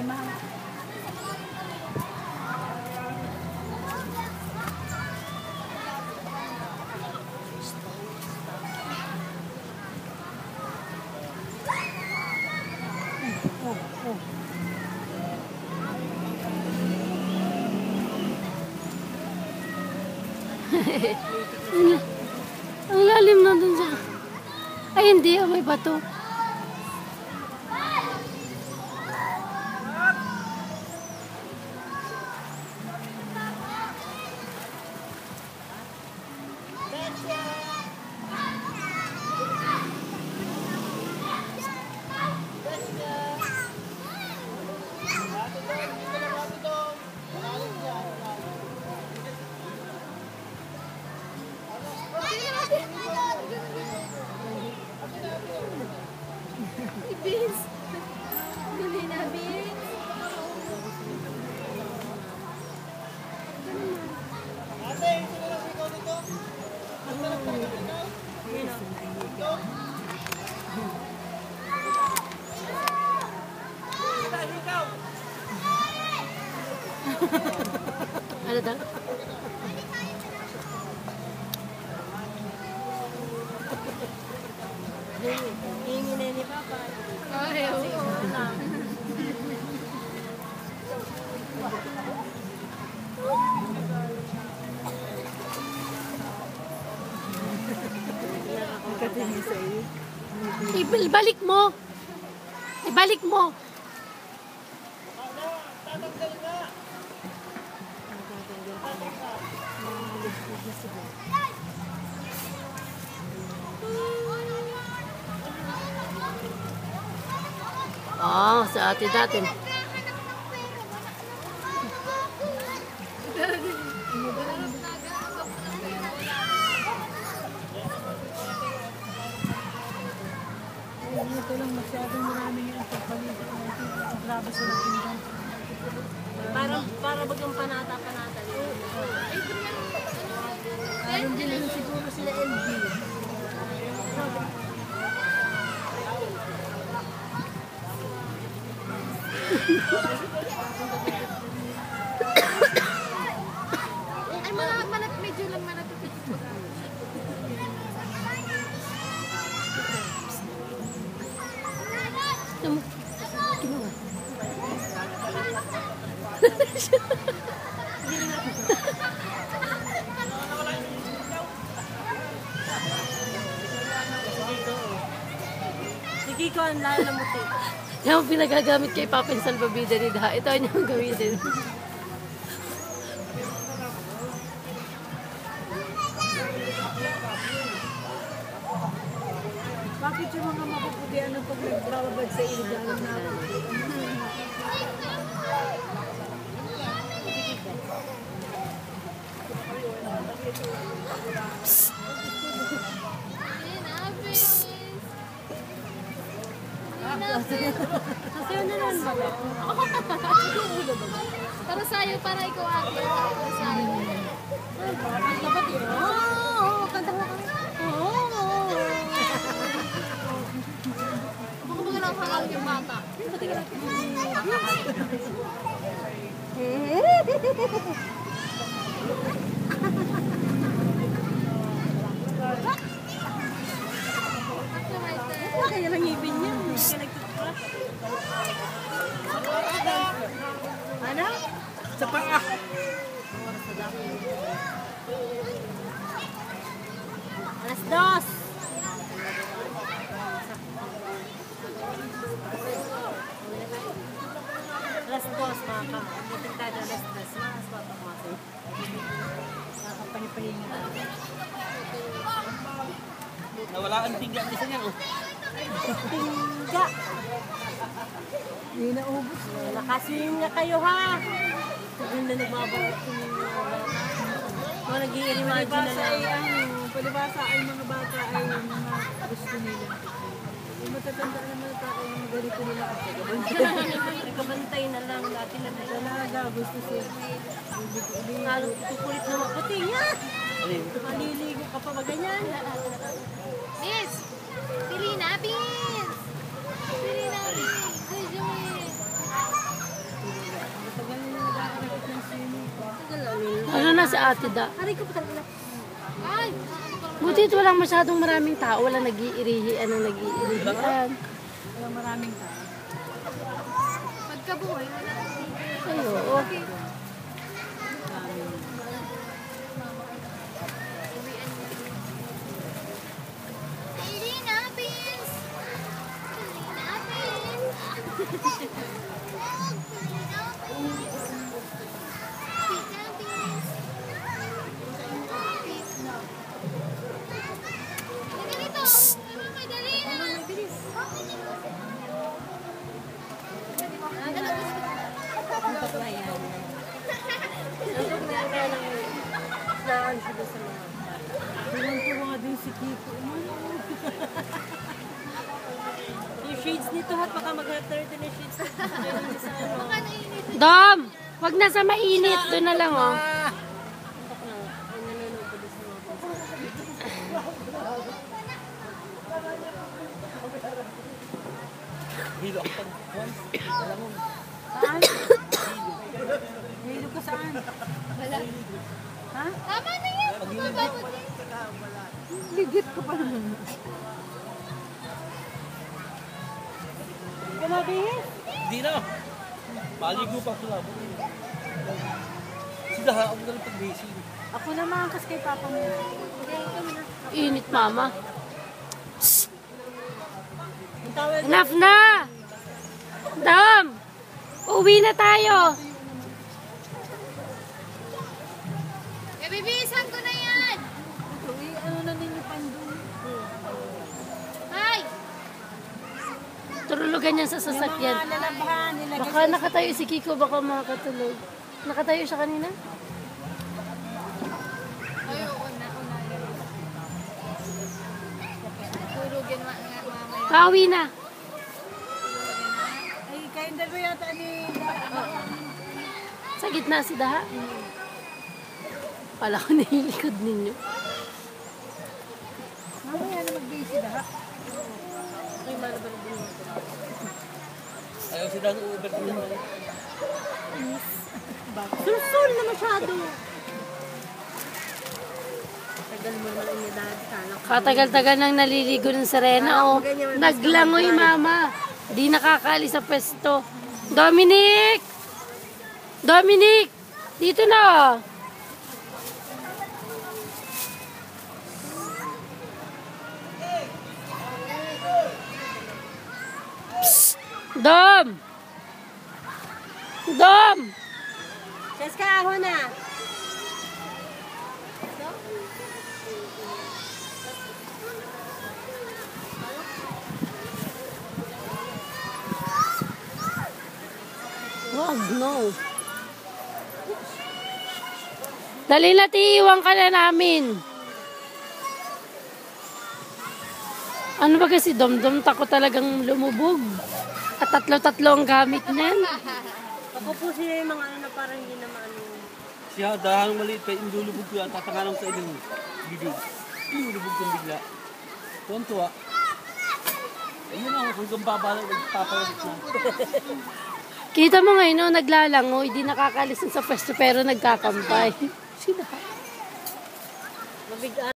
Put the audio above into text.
mahal. Ang lalim na dun sa... Ay, hindi. May bato. Beans. Bili na beans. Ate, ito na lang ikaw dito. Ang sarap na ito. Ito. Ikaw. Ano daw? Hingi na ni Papa. Ay, oo. Nakatingin sa iyo. Ibalik mo. Ibalik mo. Sa atin natin. Ito lang masyadong maraming yung pagpalitan natin. Ang grabe sa lapitan. Para bagang panata-panata. Alam din naman siguro sila LB. Ay, manat, medyo lang manat. Sige ko, ang lalamuti. Yan ang pinagagamit kay Papin Salvavida ni Daha. Ito ang niyang gamitin. Bakit yung mga mapuputi ano pag nagbabad sa ilog alam natin? Sa'yo na lang ba? Para sa'yo, para ikaw ate. Para sa'yo. Dapat yun. Oo, kanta mo kami. Oo. Baka baga lang hangal yung bata. Kaya lang ngipin niya. Kaya nagtutupras. Ano? Sa paa. Alas 2. Alas 2, mga ka. Meeting tayo alas 2. Mas papamasok. Nakapanipahinga na. Nawala ang tingga ang isa niyan, oh. Tingga! Hindi na ubos. Nakaswim na kayo, ha? Sabi na nagbabalik yung mga nag-i-imagine na lang. Palibasa ay mga bata ay mga gusto nila. Yung matatanda naman na tao yung ganito nila kapag nagkabantay na lang natin na dalaga. Gusto siya. Lalo tukulit na maputi niya. Maliligo ka pa ba ganyan? Miss! Pili na, Miss! Pili na, Miss! Ay, Joey! nga si Ate Da. Aray ko pa talaga. Ay! Buti ito walang masyadong maraming tao. Walang nag-iirihian ang nag-iirihian. Walang maraming tao. Pagkabuhay, wala. Ay, oo. Kalina, Pins! Kalina, Pins! Naan siya doon sa mga. Tuwang-tuwa din si Kiko. Yung shades nito hat, baka mag-30 na shades. Ayun sa ano. Baka nainit. Dom! Wag na sa mainit. Doon na lang, oh. Ay, nanonood ko doon sa mga. Hilo ako pag once. Alam mo. Saan? Hilo ka saan? Wala. Ha? Tama na yan. Mababot yan. Ligit ko pa naman. Kumabihis? Hindi na. Maligo pa sila. Sila ako na lang pag-busy. Ako naman kasi kay Papa mo. Init, mama. Ang tawag Enough na! Dom! Uwi na tayo! Eh, bibisan ko na yan. ano na ninyo pandun? Ay! Turulugan yan sa sasakyan. Mga lalabahan, nilagay Baka nakatayo si Kiko, baka makakatulog. Nakatayo siya kanina? Ay, oo na. Tulugin nga mamaya. Pauwi na. Ay, kayong dalawa yata ni... Sa gitna si Daha. Pala ko nilikod ninyo. Mamaya na mag-busy daha. Ay, malabar din mo. Ayaw sila ng Uber ko naman. Sul-sul na masyado. Tagal mo naman ang edad. Katagal-tagal nang naliligo ng Serena. Oh, naglangoy, mama. Di nakakaalis sa pwesto. Dominic! Dominic! Dito na, oh. Psst! Dom! Dom! Cheska, ako na. Wag, no. Dali na, iiwan ka na namin. Ano ba kasi, Dom-Dom, takot talagang lumubog. At tatlo-tatlo ang gamit niyan. Ako po siya yung mga ano na parang hindi na maano. Siya, dahang maliit pa, indulubog ko yan. Tatanganang sa ilang bibig. Indulubog ko bigla. Tuwan-tuwa. Ayun ako, hanggang baba lang, nagpapalit na. Kita mo ngayon, no, naglalangoy, di nakakalis sa pwesto pero nagkakampay. Sila. Mabigaan.